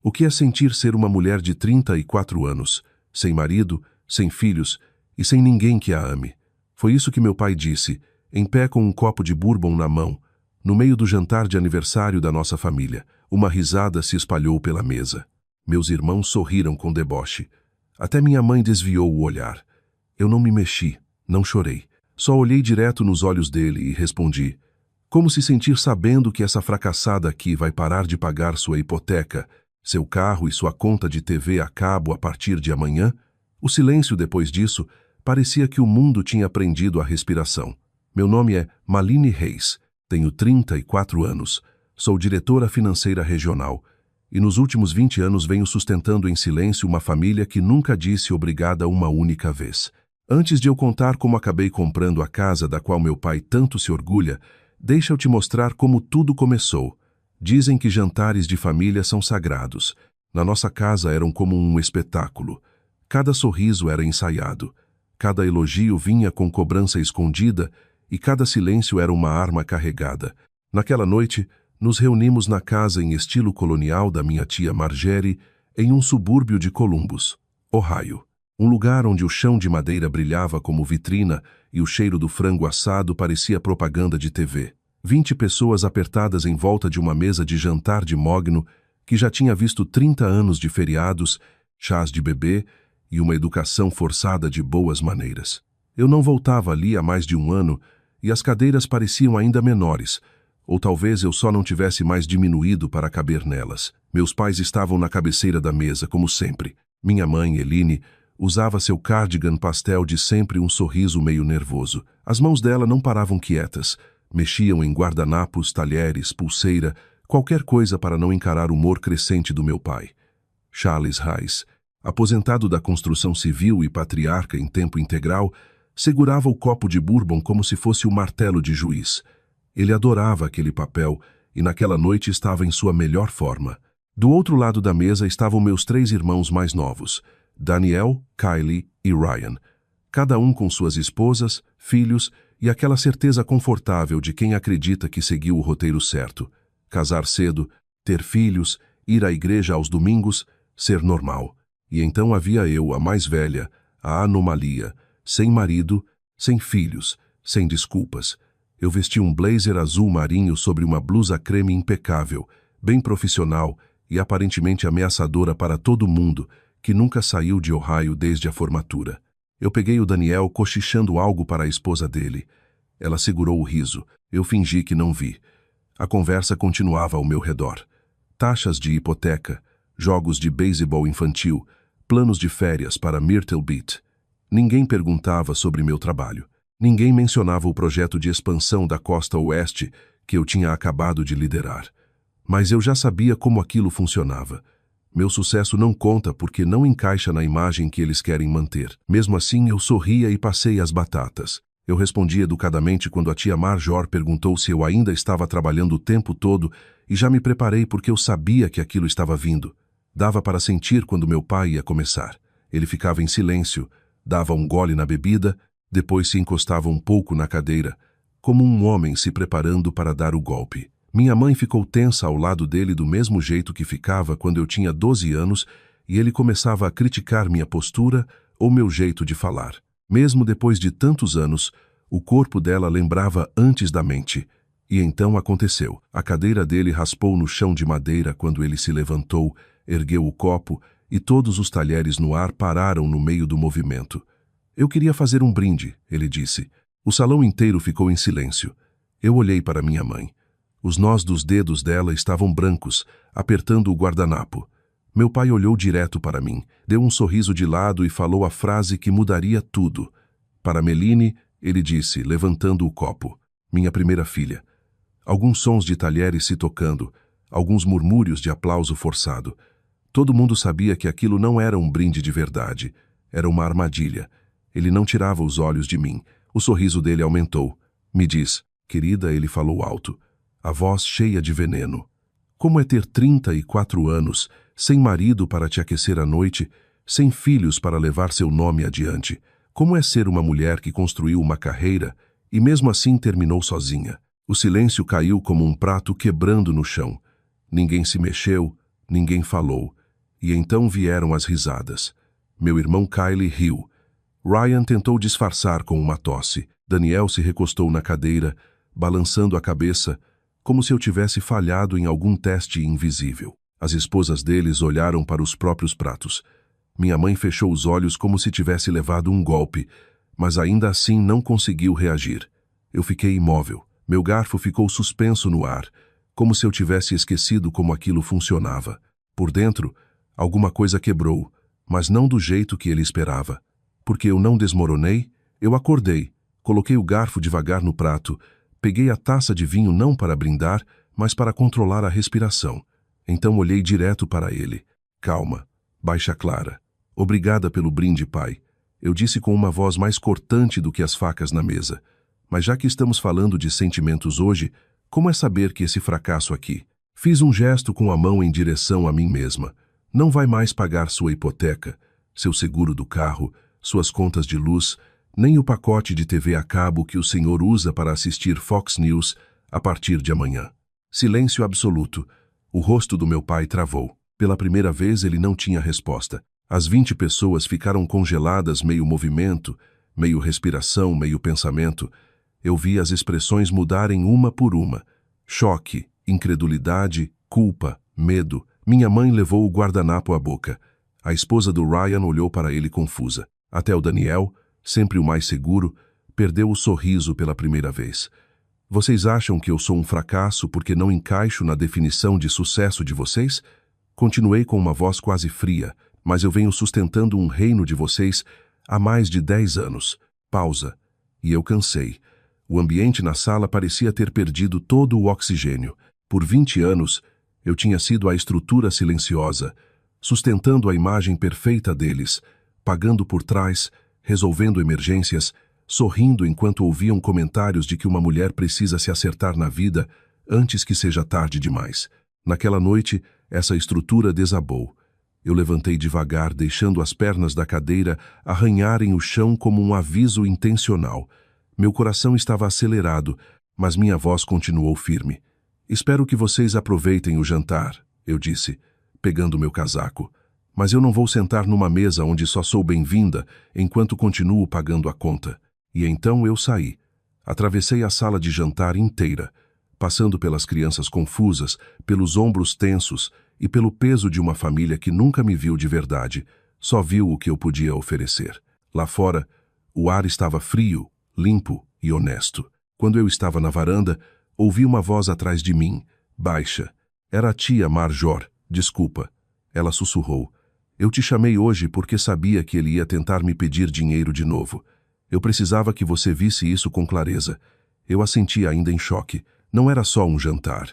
O que é sentir ser uma mulher de 34 anos, sem marido, sem filhos e sem ninguém que a ame? Foi isso que meu pai disse, em pé com um copo de bourbon na mão, no meio do jantar de aniversário da nossa família. Uma risada se espalhou pela mesa. Meus irmãos sorriram com deboche. Até minha mãe desviou o olhar. Eu não me mexi, não chorei. Só olhei direto nos olhos dele e respondi: como se sentir sabendo que essa fracassada aqui vai parar de pagar sua hipoteca, seu carro e sua conta de TV a cabo a partir de amanhã? O silêncio depois disso parecia que o mundo tinha prendido a respiração. Meu nome é Malini Reis, tenho 34 anos, sou diretora financeira regional e nos últimos 20 anos venho sustentando em silêncio uma família que nunca disse obrigada uma única vez. Antes de eu contar como acabei comprando a casa da qual meu pai tanto se orgulha, deixa eu te mostrar como tudo começou. Dizem que jantares de família são sagrados. Na nossa casa eram como um espetáculo. Cada sorriso era ensaiado. Cada elogio vinha com cobrança escondida e cada silêncio era uma arma carregada. Naquela noite, nos reunimos na casa em estilo colonial da minha tia Margery, em um subúrbio de Columbus, Ohio. Um lugar onde o chão de madeira brilhava como vitrina e o cheiro do frango assado parecia propaganda de TV. 20 pessoas apertadas em volta de uma mesa de jantar de mogno que já tinha visto 30 anos de feriados, chás de bebê e uma educação forçada de boas maneiras. Eu não voltava ali há mais de um ano e as cadeiras pareciam ainda menores, ou talvez eu só não tivesse mais diminuído para caber nelas. Meus pais estavam na cabeceira da mesa, como sempre. Minha mãe, Eline, usava seu cardigan pastel de sempre um sorriso meio nervoso. As mãos dela não paravam quietas. Mexiam em guardanapos, talheres, pulseira, qualquer coisa para não encarar o humor crescente do meu pai. Charles Reis, aposentado da construção civil e patriarca em tempo integral, segurava o copo de bourbon como se fosse o martelo de juiz. Ele adorava aquele papel e naquela noite estava em sua melhor forma. Do outro lado da mesa estavam meus 3 irmãos mais novos, Daniel, Kylie e Ryan, cada um com suas esposas, filhos e aquela certeza confortável de quem acredita que seguiu o roteiro certo. Casar cedo, ter filhos, ir à igreja aos domingos, ser normal. E então havia eu, a mais velha, a anomalia, sem marido, sem filhos, sem desculpas. Eu vesti um blazer azul marinho sobre uma blusa creme impecável, bem profissional e aparentemente ameaçadora para todo mundo, que nunca saiu de Ohio desde a formatura. Eu peguei o Daniel cochichando algo para a esposa dele. Ela segurou o riso. Eu fingi que não vi. A conversa continuava ao meu redor. Taxas de hipoteca, jogos de beisebol infantil, planos de férias para Myrtle Beach. Ninguém perguntava sobre meu trabalho. Ninguém mencionava o projeto de expansão da costa oeste que eu tinha acabado de liderar. Mas eu já sabia como aquilo funcionava. Meu sucesso não conta porque não encaixa na imagem que eles querem manter. Mesmo assim, eu sorria e passei as batatas. Eu respondi educadamente quando a tia Marjor perguntou se eu ainda estava trabalhando o tempo todo e já me preparei porque eu sabia que aquilo estava vindo. Dava para sentir quando meu pai ia começar. Ele ficava em silêncio, dava um gole na bebida, depois se encostava um pouco na cadeira, como um homem se preparando para dar o golpe. Minha mãe ficou tensa ao lado dele do mesmo jeito que ficava quando eu tinha 12 anos e ele começava a criticar minha postura ou meu jeito de falar. Mesmo depois de tantos anos, o corpo dela lembrava antes da mente. E então aconteceu. A cadeira dele raspou no chão de madeira quando ele se levantou, ergueu o copo e todos os talheres no ar pararam no meio do movimento. Eu queria fazer um brinde, ele disse. O salão inteiro ficou em silêncio. Eu olhei para minha mãe. Os nós dos dedos dela estavam brancos, apertando o guardanapo. Meu pai olhou direto para mim, deu um sorriso de lado e falou a frase que mudaria tudo. Para Meline, ele disse, levantando o copo. Minha primeira filha. Alguns sons de talheres se tocando, alguns murmúrios de aplauso forçado. Todo mundo sabia que aquilo não era um brinde de verdade. Era uma armadilha. Ele não tirava os olhos de mim. O sorriso dele aumentou. Me diz, querida, ele falou alto. A voz cheia de veneno. Como é ter 34 anos, sem marido para te aquecer à noite, sem filhos para levar seu nome adiante? Como é ser uma mulher que construiu uma carreira e mesmo assim terminou sozinha? O silêncio caiu como um prato quebrando no chão. Ninguém se mexeu, Ninguém falou, e então vieram as risadas. Meu irmão Kyle riu. Ryan tentou disfarçar com uma tosse. Daniel se recostou na cadeira, balançando a cabeça, como se eu tivesse falhado em algum teste invisível. As esposas deles olharam para os próprios pratos. Minha mãe fechou os olhos como se tivesse levado um golpe, mas ainda assim não conseguiu reagir. Eu fiquei imóvel. Meu garfo ficou suspenso no ar, como se eu tivesse esquecido como aquilo funcionava. Por dentro, alguma coisa quebrou, mas não do jeito que ele esperava. Porque eu não desmoronei, eu acordei, coloquei o garfo devagar no prato, peguei a taça de vinho não para brindar, mas para controlar a respiração. Então olhei direto para ele. Calma, baixa clara. Obrigada pelo brinde, pai. Eu disse com uma voz mais cortante do que as facas na mesa. Mas já que estamos falando de sentimentos hoje, como é saber que esse fracasso aqui? Fiz um gesto com a mão em direção a mim mesma. Não vai mais pagar sua hipoteca, seu seguro do carro, suas contas de luz, nem o pacote de TV a cabo que o senhor usa para assistir Fox News a partir de amanhã. Silêncio absoluto. O rosto do meu pai travou. Pela primeira vez ele não tinha resposta. As 20 pessoas ficaram congeladas, meio movimento, meio respiração, meio pensamento. Eu vi as expressões mudarem uma por uma. Choque, incredulidade, culpa, medo. Minha mãe levou o guardanapo à boca. A esposa do Ryan olhou para ele confusa. Até o Daniel, sempre o mais seguro, perdeu o sorriso pela primeira vez. Vocês acham que eu sou um fracasso porque não encaixo na definição de sucesso de vocês? Continuei com uma voz quase fria, mas eu venho sustentando um reino de vocês há mais de 10 anos. Pausa. E eu cansei. O ambiente na sala parecia ter perdido todo o oxigênio. Por 20 anos, eu tinha sido a estrutura silenciosa, sustentando a imagem perfeita deles, pagando por trás, resolvendo emergências, sorrindo enquanto ouviam comentários de que uma mulher precisa se acertar na vida antes que seja tarde demais. Naquela noite, essa estrutura desabou. Eu levantei devagar, deixando as pernas da cadeira arranharem o chão como um aviso intencional. Meu coração estava acelerado, mas minha voz continuou firme. Espero que vocês aproveitem o jantar, eu disse, pegando meu casaco. Mas eu não vou sentar numa mesa onde só sou bem-vinda enquanto continuo pagando a conta. E então eu saí. Atravessei a sala de jantar inteira, passando pelas crianças confusas, pelos ombros tensos e pelo peso de uma família que nunca me viu de verdade, só viu o que eu podia oferecer. Lá fora, o ar estava frio, limpo e honesto. Quando eu estava na varanda, ouvi uma voz atrás de mim, baixa. Era a tia Marjor. Desculpa. Ela sussurrou. Eu te chamei hoje porque sabia que ele ia tentar me pedir dinheiro de novo. Eu precisava que você visse isso com clareza. Eu assenti ainda em choque. Não era só um jantar.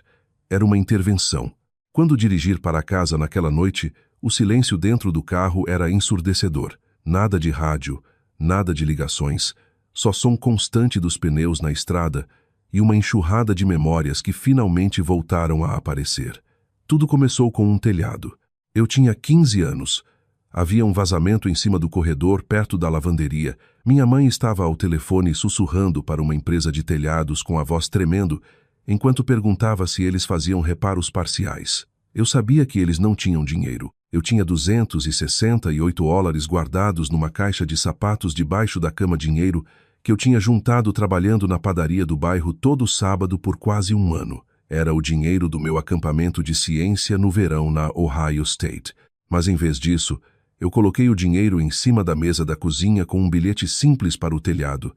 Era uma intervenção. Quando dirigir para casa naquela noite, o silêncio dentro do carro era ensurdecedor. Nada de rádio, nada de ligações, só som constante dos pneus na estrada e uma enxurrada de memórias que finalmente voltaram a aparecer. Tudo começou com um telhado. Eu tinha 15 anos. Havia um vazamento em cima do corredor, perto da lavanderia. Minha mãe estava ao telefone sussurrando para uma empresa de telhados com a voz tremendo, enquanto perguntava se eles faziam reparos parciais. Eu sabia que eles não tinham dinheiro. Eu tinha $268 guardados numa caixa de sapatos debaixo da cama, dinheiro que eu tinha juntado trabalhando na padaria do bairro todo sábado por quase um ano. Era o dinheiro do meu acampamento de ciência no verão na Ohio State. Mas em vez disso, eu coloquei o dinheiro em cima da mesa da cozinha com um bilhete simples para o telhado.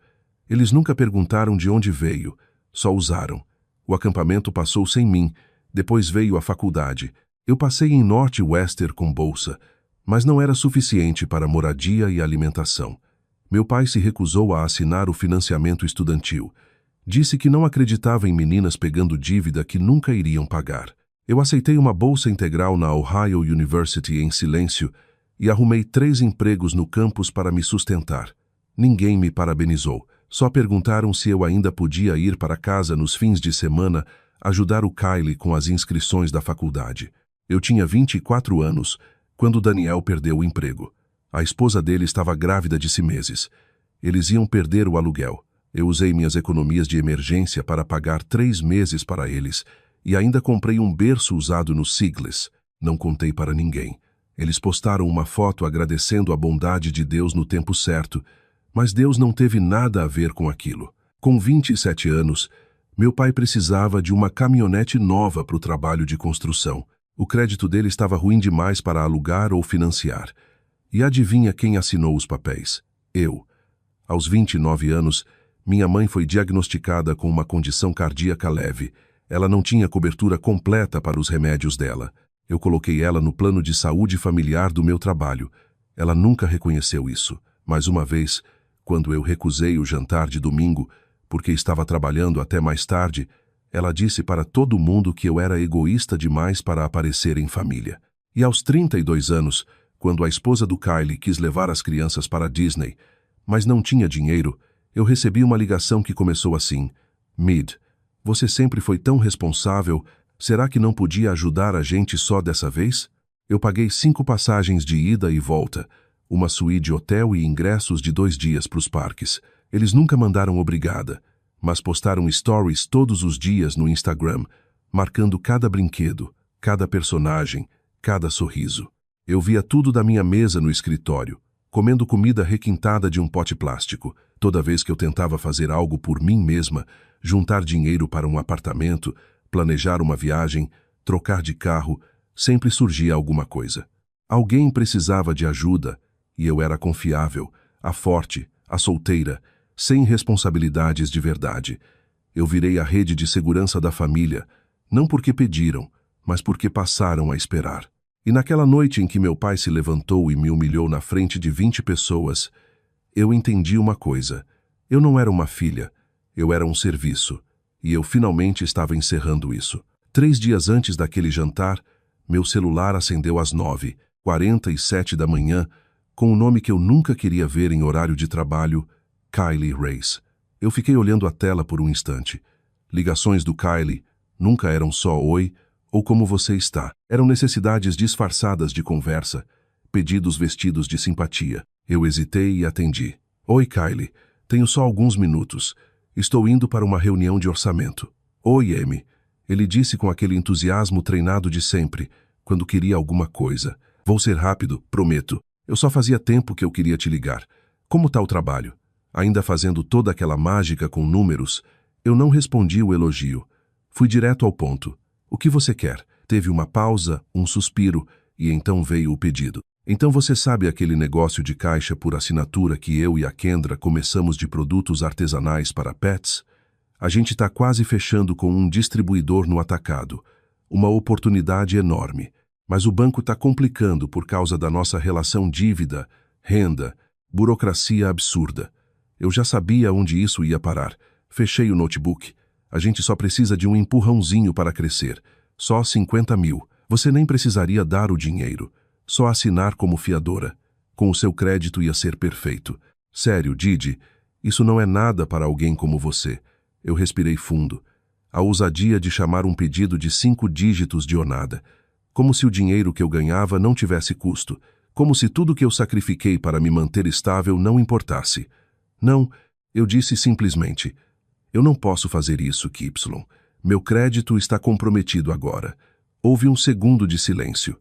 Eles nunca perguntaram de onde veio, só usaram. O acampamento passou sem mim, depois veio a faculdade. Eu passei em Northwestern com bolsa, mas não era suficiente para moradia e alimentação. Meu pai se recusou a assinar o financiamento estudantil. Disse que não acreditava em meninas pegando dívida que nunca iriam pagar. Eu aceitei uma bolsa integral na Ohio University em silêncio e arrumei 3 empregos no campus para me sustentar. Ninguém me parabenizou. Só perguntaram se eu ainda podia ir para casa nos fins de semana ajudar o Kyle com as inscrições da faculdade. Eu tinha 24 anos quando Daniel perdeu o emprego. A esposa dele estava grávida de 6 meses. Eles iam perder o aluguel. Eu usei minhas economias de emergência para pagar 3 meses para eles e ainda comprei um berço usado no Sigles. Não contei para ninguém. Eles postaram uma foto agradecendo a bondade de Deus no tempo certo, mas Deus não teve nada a ver com aquilo. Com 27 anos, meu pai precisava de uma caminhonete nova para o trabalho de construção. O crédito dele estava ruim demais para alugar ou financiar. E adivinha quem assinou os papéis? Eu. Aos 29 anos, minha mãe foi diagnosticada com uma condição cardíaca leve. Ela não tinha cobertura completa para os remédios dela. Eu coloquei ela no plano de saúde familiar do meu trabalho. Ela nunca reconheceu isso. Mas uma vez, quando eu recusei o jantar de domingo, porque estava trabalhando até mais tarde, ela disse para todo mundo que eu era egoísta demais para aparecer em família. E aos 32 anos, quando a esposa do Kylie quis levar as crianças para a Disney, mas não tinha dinheiro, eu recebi uma ligação que começou assim: Mid, você sempre foi tão responsável, será que não podia ajudar a gente só dessa vez? Eu paguei 5 passagens de ida e volta, uma suíte de hotel e ingressos de 2 dias para os parques. Eles nunca mandaram obrigada, mas postaram stories todos os dias no Instagram, marcando cada brinquedo, cada personagem, cada sorriso. Eu via tudo da minha mesa no escritório, comendo comida requintada de um pote plástico. Toda vez que eu tentava fazer algo por mim mesma, juntar dinheiro para um apartamento, planejar uma viagem, trocar de carro, sempre surgia alguma coisa. Alguém precisava de ajuda, e eu era confiável, a forte, a solteira, sem responsabilidades de verdade. Eu virei a rede de segurança da família, não porque pediram, mas porque passaram a esperar. E naquela noite em que meu pai se levantou e me humilhou na frente de 20 pessoas, eu entendi uma coisa. Eu não era uma filha, eu era um serviço, e eu finalmente estava encerrando isso. 3 dias antes daquele jantar, meu celular acendeu às 9h47 da manhã, com o nome que eu nunca queria ver em horário de trabalho: Kylie Race. Eu fiquei olhando a tela por um instante. Ligações do Kylie nunca eram só oi ou como você está. Eram necessidades disfarçadas de conversa, pedidos vestidos de simpatia. Eu hesitei e atendi. Oi, Kylie. Tenho só alguns minutos. Estou indo para uma reunião de orçamento. Oi, Amy. Ele disse com aquele entusiasmo treinado de sempre, quando queria alguma coisa. Vou ser rápido, prometo. Eu só fazia tempo que eu queria te ligar. Como está o trabalho? Ainda fazendo toda aquela mágica com números? Eu não respondi o elogio. Fui direto ao ponto. O que você quer? Teve uma pausa, um suspiro, e então veio o pedido. Então você sabe aquele negócio de caixa por assinatura que eu e a Kendra começamos de produtos artesanais para pets? A gente está quase fechando com um distribuidor no atacado. Uma oportunidade enorme. Mas o banco está complicando por causa da nossa relação dívida, renda, burocracia absurda. Eu já sabia onde isso ia parar. Fechei o notebook. A gente só precisa de um empurrãozinho para crescer. Só 50 mil. Você nem precisaria dar o dinheiro. Só assinar como fiadora. Com o seu crédito ia ser perfeito. Sério, Didi, isso não é nada para alguém como você. Eu respirei fundo. A ousadia de chamar um pedido de 5 dígitos de Onada. Como se o dinheiro que eu ganhava não tivesse custo. Como se tudo que eu sacrifiquei para me manter estável não importasse. Não, eu disse simplesmente: eu não posso fazer isso, Kypsilon. Meu crédito está comprometido agora. Houve um segundo de silêncio.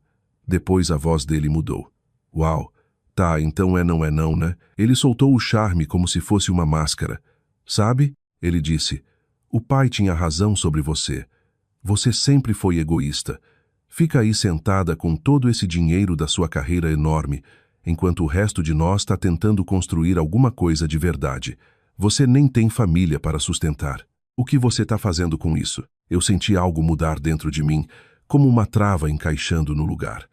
Depois a voz dele mudou. Uau, tá, então não é não, né? Ele soltou o charme como se fosse uma máscara. Sabe? Ele disse, o pai tinha razão sobre você. Você sempre foi egoísta. Fica aí sentada com todo esse dinheiro da sua carreira enorme, enquanto o resto de nós está tentando construir alguma coisa de verdade. Você nem tem família para sustentar. O que você está fazendo com isso? Eu senti algo mudar dentro de mim, como uma trava encaixando no lugar.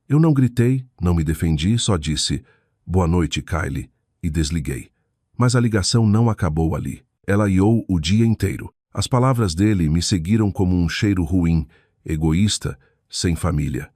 Eu não gritei, não me defendi, só disse, boa noite, Kylie, e desliguei. Mas a ligação não acabou ali. Ela iou o dia inteiro. As palavras dele me seguiram como um cheiro ruim, egoísta, sem família.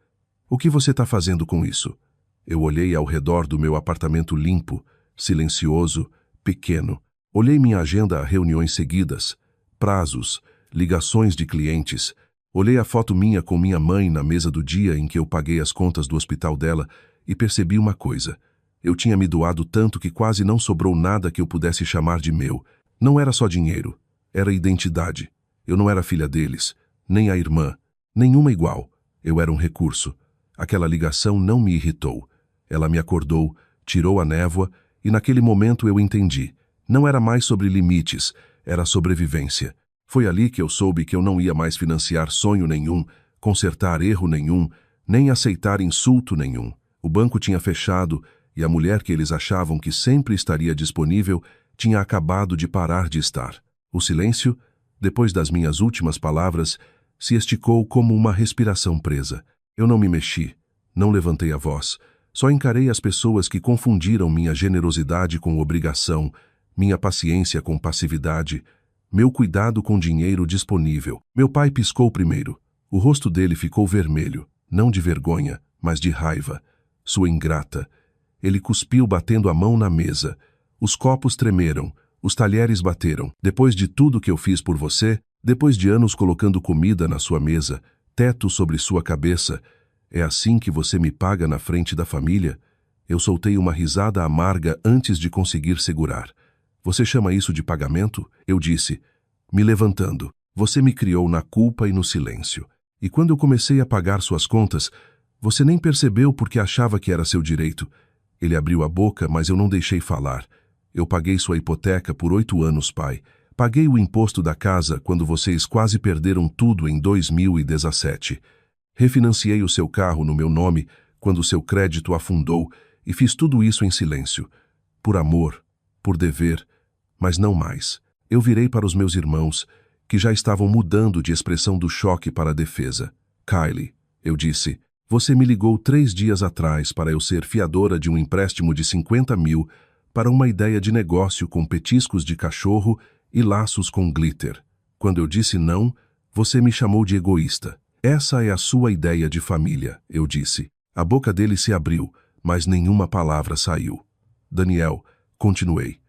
O que você está fazendo com isso? Eu olhei ao redor do meu apartamento limpo, silencioso, pequeno. Olhei minha agenda a reuniões seguidas, prazos, ligações de clientes. Olhei a foto minha com minha mãe na mesa do dia em que eu paguei as contas do hospital dela e percebi uma coisa. Eu tinha me doado tanto que quase não sobrou nada que eu pudesse chamar de meu. Não era só dinheiro, era identidade. Eu não era filha deles, nem a irmã, nenhuma igual. Eu era um recurso. Aquela ligação não me irritou. Ela me acordou, tirou a névoa, e naquele momento eu entendi. Não era mais sobre limites, era sobrevivência. Foi ali que eu soube que eu não ia mais financiar sonho nenhum, consertar erro nenhum, nem aceitar insulto nenhum. O banco tinha fechado e a mulher que eles achavam que sempre estaria disponível tinha acabado de parar de estar. O silêncio, depois das minhas últimas palavras, se esticou como uma respiração presa. Eu não me mexi, não levantei a voz, só encarei as pessoas que confundiram minha generosidade com obrigação, minha paciência com passividade, meu cuidado com dinheiro disponível. Meu pai piscou primeiro. O rosto dele ficou vermelho, não de vergonha, mas de raiva. Sua ingrata. Ele cuspiu batendo a mão na mesa. Os copos tremeram, os talheres bateram. Depois de tudo que eu fiz por você, depois de anos colocando comida na sua mesa, teto sobre sua cabeça, é assim que você me paga na frente da família? Eu soltei uma risada amarga antes de conseguir segurar. Você chama isso de pagamento? Eu disse, me levantando. Você me criou na culpa e no silêncio. E quando eu comecei a pagar suas contas, você nem percebeu porque achava que era seu direito. Ele abriu a boca, mas eu não deixei falar. Eu paguei sua hipoteca por 8 anos, pai. Paguei o imposto da casa quando vocês quase perderam tudo em 2017. Refinanciei o seu carro no meu nome quando seu crédito afundou e fiz tudo isso em silêncio. Por amor, por dever, mas não mais. Eu virei para os meus irmãos, que já estavam mudando de expressão do choque para a defesa. Kylie, eu disse, você me ligou 3 dias atrás para eu ser fiadora de um empréstimo de 50 mil para uma ideia de negócio com petiscos de cachorro e laços com glitter. Quando eu disse não, você me chamou de egoísta. Essa é a sua ideia de família, eu disse. A boca dele se abriu, mas nenhuma palavra saiu. Daniel, continuei.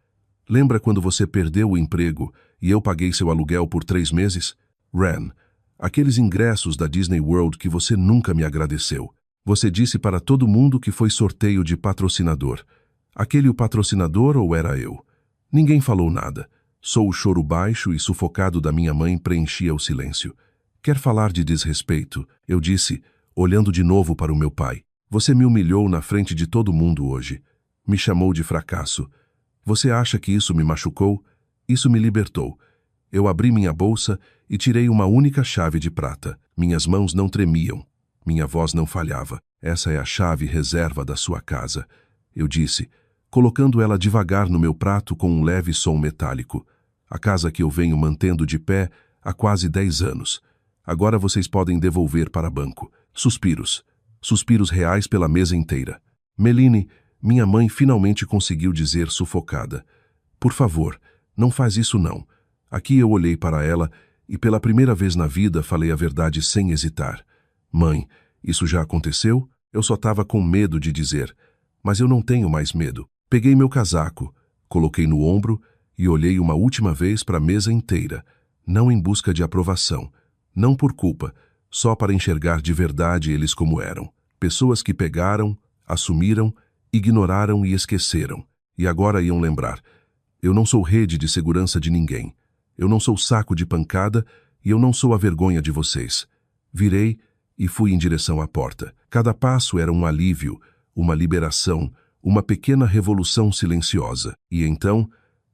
Lembra quando você perdeu o emprego e eu paguei seu aluguel por 3 meses? Ren, aqueles ingressos da Disney World que você nunca me agradeceu. Você disse para todo mundo que foi sorteio de patrocinador. Aquele o patrocinador ou era eu? Ninguém falou nada. Só o choro baixo e sufocado da minha mãe preenchia o silêncio. Quer falar de desrespeito? Eu disse, olhando de novo para o meu pai. Você me humilhou na frente de todo mundo hoje. Me chamou de fracasso. Você acha que isso me machucou? Isso me libertou. Eu abri minha bolsa e tirei uma única chave de prata. Minhas mãos não tremiam. Minha voz não falhava. Essa é a chave reserva da sua casa. Eu disse, colocando ela devagar no meu prato com um leve som metálico. A casa que eu venho mantendo de pé há quase 10 anos. Agora vocês podem devolver para banco. Suspiros. Suspiros reais pela mesa inteira. Meline, minha mãe finalmente conseguiu dizer sufocada. Por favor, não faz isso não. Aqui eu olhei para ela e pela primeira vez na vida falei a verdade sem hesitar. Mãe, isso já aconteceu? Eu só estava com medo de dizer. Mas eu não tenho mais medo. Peguei meu casaco, coloquei no ombro e olhei uma última vez para a mesa inteira, não em busca de aprovação, não por culpa, só para enxergar de verdade eles como eram. Pessoas que pegaram, assumiram, ignoraram e esqueceram. E agora iam lembrar. Eu não sou rede de segurança de ninguém. Eu não sou saco de pancada e eu não sou a vergonha de vocês. Virei e fui em direção à porta. Cada passo era um alívio, uma liberação, uma pequena revolução silenciosa. E então,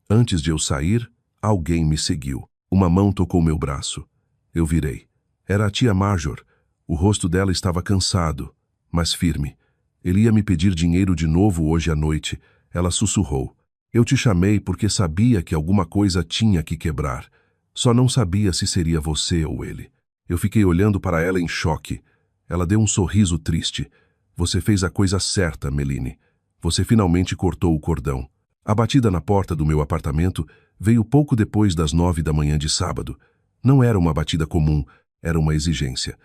antes de eu sair, alguém me seguiu. Uma mão tocou meu braço. Eu virei. Era a tia Major. O rosto dela estava cansado, mas firme. Ele ia me pedir dinheiro de novo hoje à noite. Ela sussurrou. Eu te chamei porque sabia que alguma coisa tinha que quebrar. Só não sabia se seria você ou ele. Eu fiquei olhando para ela em choque. Ela deu um sorriso triste. Você fez a coisa certa, Meline. Você finalmente cortou o cordão. A batida na porta do meu apartamento veio pouco depois das 9 da manhã de sábado. Não era uma batida comum, era uma exigência.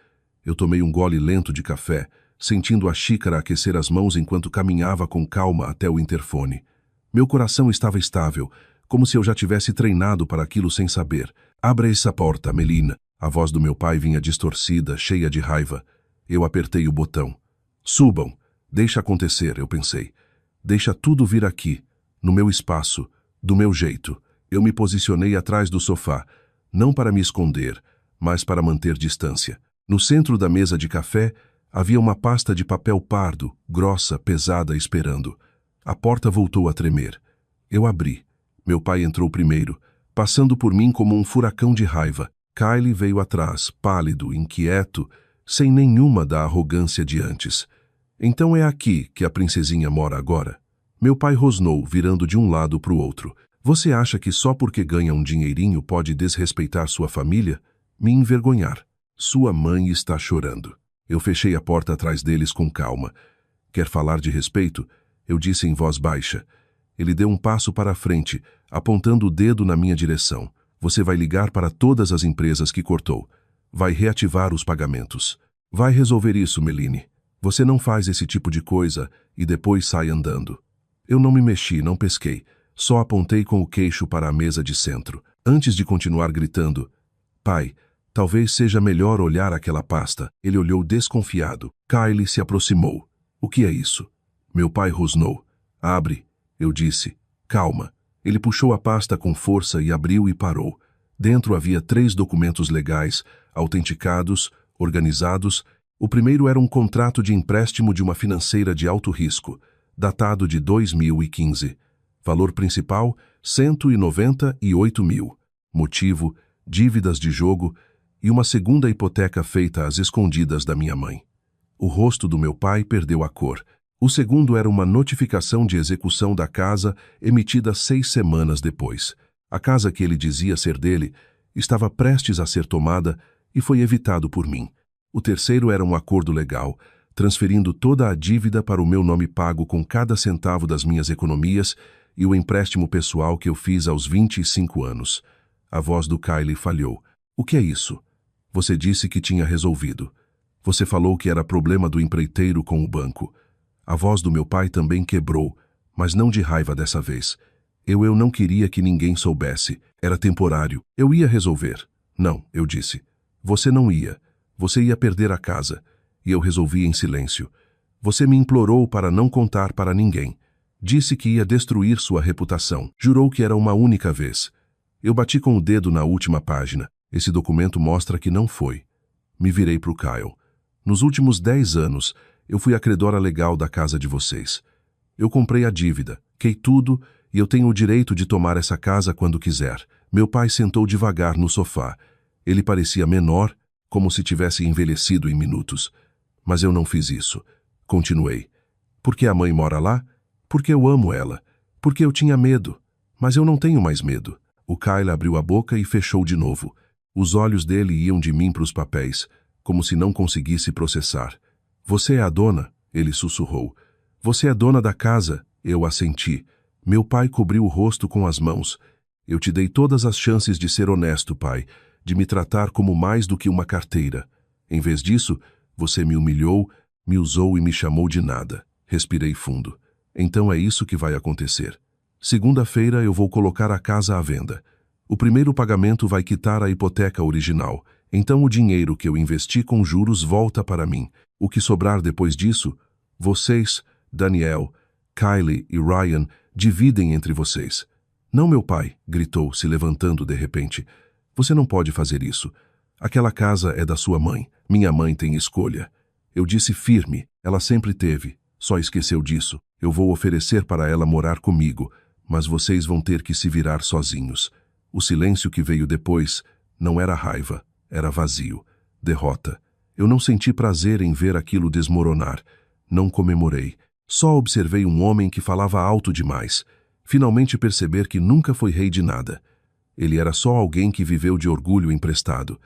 Eu tomei um gole lento de café, sentindo a xícara aquecer as mãos enquanto caminhava com calma até o interfone. Meu coração estava estável, como se eu já tivesse treinado para aquilo sem saber. Abra essa porta, Melina. A voz do meu pai vinha distorcida, cheia de raiva. Eu apertei o botão. Subam. Deixa acontecer, eu pensei. Deixa tudo vir aqui, no meu espaço, do meu jeito. Eu me posicionei atrás do sofá, não para me esconder, mas para manter distância. No centro da mesa de café, havia uma pasta de papel pardo, grossa, pesada, esperando. A porta voltou a tremer. Eu abri. Meu pai entrou primeiro, passando por mim como um furacão de raiva. Kylie veio atrás, pálido, inquieto, sem nenhuma da arrogância de antes. Então é aqui que a princesinha mora agora? Meu pai rosnou, virando de um lado para o outro. Você acha que só porque ganha um dinheirinho pode desrespeitar sua família? Me envergonhar. Sua mãe está chorando. Eu fechei a porta atrás deles com calma. Quer falar de respeito? Eu disse em voz baixa. Ele deu um passo para a frente, apontando o dedo na minha direção. Você vai ligar para todas as empresas que cortou. Vai reativar os pagamentos. Vai resolver isso, Meline. Você não faz esse tipo de coisa e depois sai andando. Eu não me mexi, não pesquei. Só apontei com o queixo para a mesa de centro. Antes de continuar gritando, pai, talvez seja melhor olhar aquela pasta. Ele olhou desconfiado. Kylie se aproximou. O que é isso? Meu pai rosnou. Abre, eu disse. Calma. Ele puxou a pasta com força e abriu e parou. Dentro havia 3 documentos legais, autenticados, organizados. O primeiro era um contrato de empréstimo de uma financeira de alto risco, datado de 2015. Valor principal, 198 mil. Motivo, dívidas de jogo e uma segunda hipoteca feita às escondidas da minha mãe. O rosto do meu pai perdeu a cor. O segundo era uma notificação de execução da casa emitida 6 semanas depois. A casa que ele dizia ser dele estava prestes a ser tomada e foi evitado por mim. O terceiro era um acordo legal, transferindo toda a dívida para o meu nome pago com cada centavo das minhas economias e o empréstimo pessoal que eu fiz aos 25 anos. A voz do Kylie falhou. O que é isso? Você disse que tinha resolvido. Você falou que era problema do empreiteiro com o banco. A voz do meu pai também quebrou, mas não de raiva dessa vez. Eu não queria que ninguém soubesse. Era temporário. Eu ia resolver. Não, eu disse. Você não ia. Você ia perder a casa. E eu resolvi em silêncio. Você me implorou para não contar para ninguém. Disse que ia destruir sua reputação. Jurou que era uma única vez. Eu bati com o dedo na última página. Esse documento mostra que não foi. Me virei para o Kyle. Nos últimos 10 anos, eu fui a credora legal da casa de vocês. Eu comprei a dívida, quei tudo e eu tenho o direito de tomar essa casa quando quiser. Meu pai sentou devagar no sofá. Ele parecia menor, como se tivesse envelhecido em minutos. Mas eu não fiz isso. Continuei. Porque a mãe mora lá? Porque eu amo ela. Porque eu tinha medo. Mas eu não tenho mais medo. O Kyle abriu a boca e fechou de novo. Os olhos dele iam de mim para os papéis, como se não conseguisse processar. Você é a dona? Ele sussurrou. Você é dona da casa? Eu assenti. Meu pai cobriu o rosto com as mãos. Eu te dei todas as chances de ser honesto, pai, de me tratar como mais do que uma carteira. Em vez disso, você me humilhou, me usou e me chamou de nada. Respirei fundo. Então é isso que vai acontecer. Segunda-feira eu vou colocar a casa à venda. O primeiro pagamento vai quitar a hipoteca original. Então o dinheiro que eu investi com juros volta para mim. O que sobrar depois disso, vocês, Daniel, Kylie e Ryan, dividem entre vocês. Não, meu pai, gritou, se levantando de repente. Você não pode fazer isso. Aquela casa é da sua mãe. Minha mãe tem escolha. Eu disse firme. Ela sempre teve. Só esqueceu disso. Eu vou oferecer para ela morar comigo, mas vocês vão ter que se virar sozinhos. O silêncio que veio depois não era raiva, era vazio, derrota. Eu não senti prazer em ver aquilo desmoronar. Não comemorei. Só observei um homem que falava alto demais. Finalmente perceber que nunca foi rei de nada. Ele era só alguém que viveu de orgulho emprestado.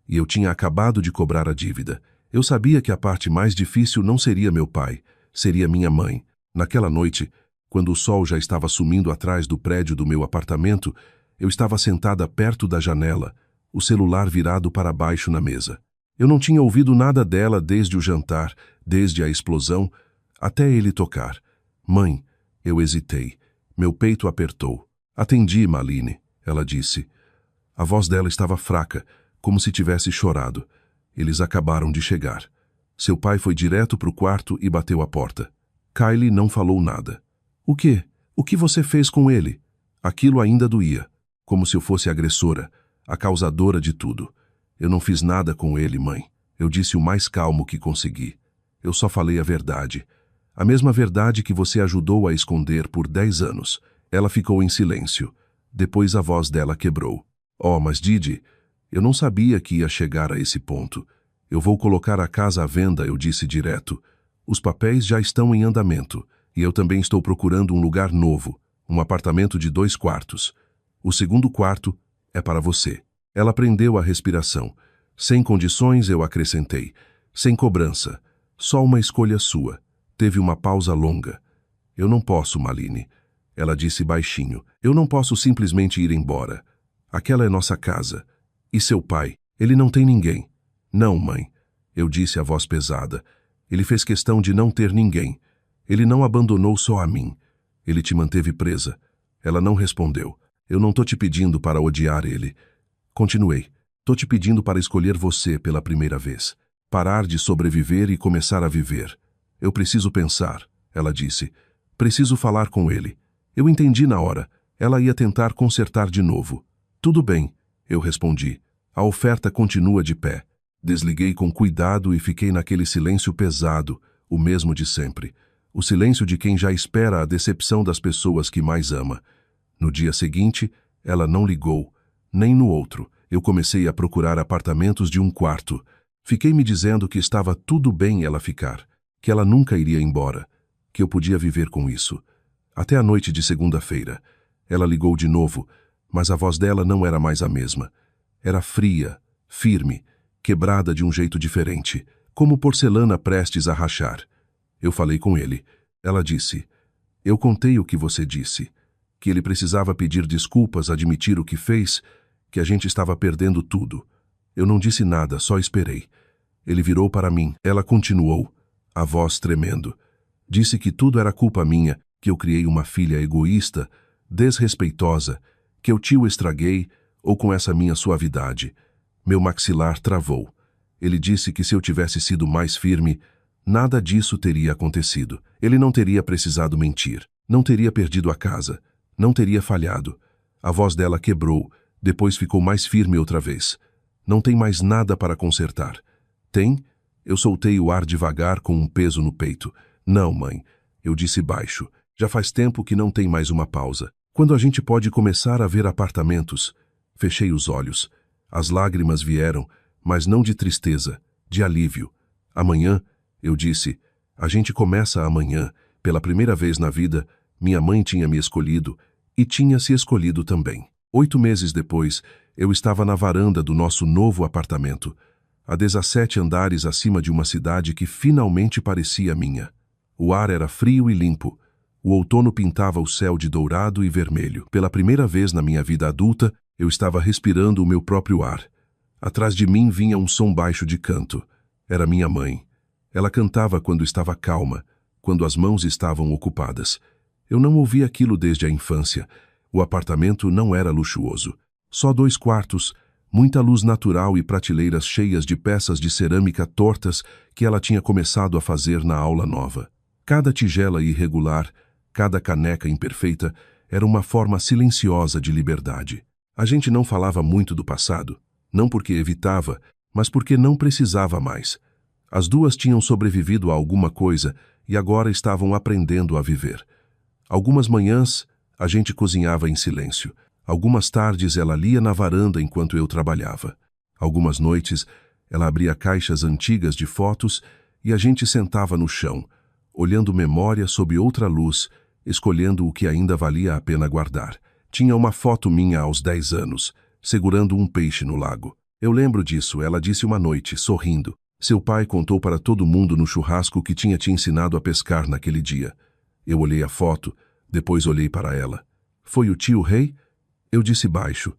E eu tinha acabado de cobrar a dívida. Eu sabia que a parte mais difícil não seria meu pai, seria minha mãe. Naquela noite, quando o sol já estava sumindo atrás do prédio do meu apartamento, eu estava sentada perto da janela, o celular virado para baixo na mesa. Eu não tinha ouvido nada dela desde o jantar, desde a explosão, até ele tocar. Mãe, eu hesitei. Meu peito apertou. Atendi, Malini, ela disse. A voz dela estava fraca, como se tivesse chorado. Eles acabaram de chegar. Seu pai foi direto para o quarto e bateu a porta. Kylie não falou nada. O quê? O que você fez com ele? Aquilo ainda doía, como se eu fosse a agressora, a causadora de tudo. Eu não fiz nada com ele, mãe. Eu disse o mais calmo que consegui. Eu só falei a verdade. A mesma verdade que você ajudou a esconder por 10 anos. Ela ficou em silêncio. Depois a voz dela quebrou. Oh, mas Didi, eu não sabia que ia chegar a esse ponto. Eu vou colocar a casa à venda, eu disse direto. Os papéis já estão em andamento. E eu também estou procurando um lugar novo. Um apartamento de 2 quartos. O segundo quarto é para você. Ela prendeu a respiração. Sem condições, eu acrescentei. Sem cobrança. Só uma escolha sua. Teve uma pausa longa. Eu não posso, Malini. Ela disse baixinho. Eu não posso simplesmente ir embora. Aquela é nossa casa. E seu pai? Ele não tem ninguém. Não, mãe. Eu disse a voz pesada. Ele fez questão de não ter ninguém. Ele não abandonou só a mim. Ele te manteve presa. Ela não respondeu. Eu não tô te pedindo para odiar ele. Continuei. Tô te pedindo para escolher você pela primeira vez. Parar de sobreviver e começar a viver. Eu preciso pensar, ela disse. Preciso falar com ele. Eu entendi na hora. Ela ia tentar consertar de novo. Tudo bem, eu respondi. A oferta continua de pé. Desliguei com cuidado e fiquei naquele silêncio pesado, o mesmo de sempre. O silêncio de quem já espera a decepção das pessoas que mais ama. No dia seguinte, ela não ligou, nem no outro. Eu comecei a procurar apartamentos de 1 quarto. Fiquei me dizendo que estava tudo bem ela ficar, que ela nunca iria embora, que eu podia viver com isso. Até a noite de segunda-feira. Ela ligou de novo, mas a voz dela não era mais a mesma. Era fria, firme, quebrada de um jeito diferente, como porcelana prestes a rachar. Eu falei com ele. Ela disse, eu contei o que você disse, que ele precisava pedir desculpas, admitir o que fez, que a gente estava perdendo tudo. Eu não disse nada, só esperei. Ele virou para mim. Ela continuou, a voz tremendo. Disse que tudo era culpa minha, que eu criei uma filha egoísta, desrespeitosa, que eu tio estraguei, ou com essa minha suavidade. Meu maxilar travou. Ele disse que se eu tivesse sido mais firme, nada disso teria acontecido. Ele não teria precisado mentir. Não teria perdido a casa. Não teria falhado. A voz dela quebrou. Depois ficou mais firme outra vez. Não tem mais nada para consertar. Tem? Eu soltei o ar devagar com um peso no peito. Não, mãe. Eu disse baixo. Já faz tempo que não tem mais uma pausa. Quando a gente pode começar a ver apartamentos? Fechei os olhos. As lágrimas vieram, mas não de tristeza, de alívio. Amanhã, eu disse, a gente começa amanhã. Pela primeira vez na vida, minha mãe tinha me escolhido e tinha se escolhido também. 8 meses depois, eu estava na varanda do nosso novo apartamento, a 17 andares acima de uma cidade que finalmente parecia minha. O ar era frio e limpo. O outono pintava o céu de dourado e vermelho. Pela primeira vez na minha vida adulta, eu estava respirando o meu próprio ar. Atrás de mim vinha um som baixo de canto. Era minha mãe. Ela cantava quando estava calma, quando as mãos estavam ocupadas. Eu não ouvi aquilo desde a infância. O apartamento não era luxuoso. Só 2 quartos, muita luz natural e prateleiras cheias de peças de cerâmica tortas que ela tinha começado a fazer na aula nova. Cada tigela irregular, cada caneca imperfeita, era uma forma silenciosa de liberdade. A gente não falava muito do passado, não porque evitava, mas porque não precisava mais. As duas tinham sobrevivido a alguma coisa e agora estavam aprendendo a viver. Algumas manhãs, a gente cozinhava em silêncio. Algumas tardes ela lia na varanda enquanto eu trabalhava. Algumas noites, ela abria caixas antigas de fotos e a gente sentava no chão, olhando memória sob outra luz, escolhendo o que ainda valia a pena guardar. Tinha uma foto minha aos 10 anos, segurando um peixe no lago. Eu lembro disso, ela disse uma noite, sorrindo. Seu pai contou para todo mundo no churrasco que tinha te ensinado a pescar naquele dia. Eu olhei a foto, depois olhei para ela. Foi o tio Rei? Eu disse baixo.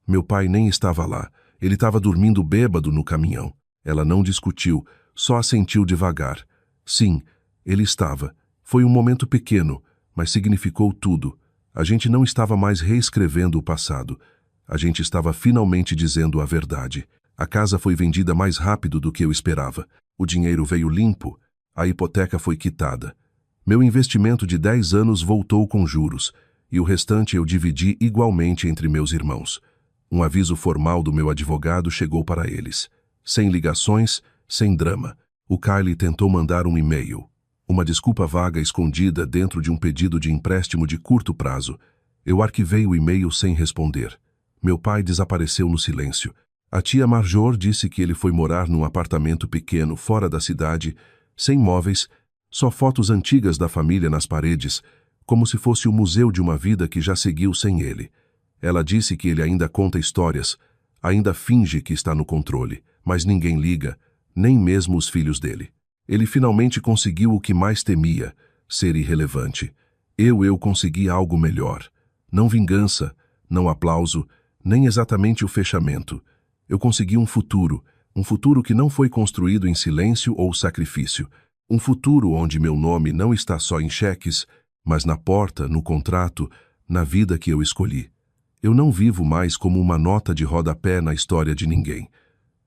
Meu pai nem estava lá. Ele estava dormindo bêbado no caminhão. Ela não discutiu, só assentiu devagar. Sim, ele estava. Foi um momento pequeno, mas significou tudo. A gente não estava mais reescrevendo o passado. A gente estava finalmente dizendo a verdade. A casa foi vendida mais rápido do que eu esperava. O dinheiro veio limpo. A hipoteca foi quitada. Meu investimento de 10 anos voltou com juros, e o restante eu dividi igualmente entre meus irmãos. Um aviso formal do meu advogado chegou para eles. Sem ligações, Sem drama. O Kyle tentou mandar um e-mail. Uma desculpa vaga escondida dentro de um pedido de empréstimo de curto prazo. Eu arquivei o e-mail sem responder. Meu pai desapareceu no silêncio. A tia Marjor disse que ele foi morar num apartamento pequeno fora da cidade, sem móveis, só fotos antigas da família nas paredes, como se fosse o museu de uma vida que já seguiu sem ele. Ela disse que ele ainda conta histórias, ainda finge que está no controle, mas ninguém liga, nem mesmo os filhos dele. Ele finalmente conseguiu o que mais temia, ser irrelevante. Eu consegui algo melhor. Não vingança, não aplauso, nem exatamente o fechamento. Eu consegui um futuro que não foi construído em silêncio ou sacrifício. Um futuro onde meu nome não está só em cheques, mas na porta, no contrato, na vida que eu escolhi. Eu não vivo mais como uma nota de rodapé na história de ninguém.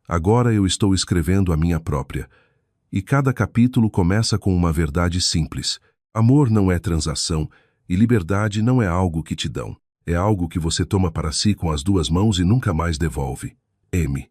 Agora eu estou escrevendo a minha própria. E cada capítulo começa com uma verdade simples. Amor não é transação e liberdade não é algo que te dão. É algo que você toma para si com as duas mãos e nunca mais devolve. M.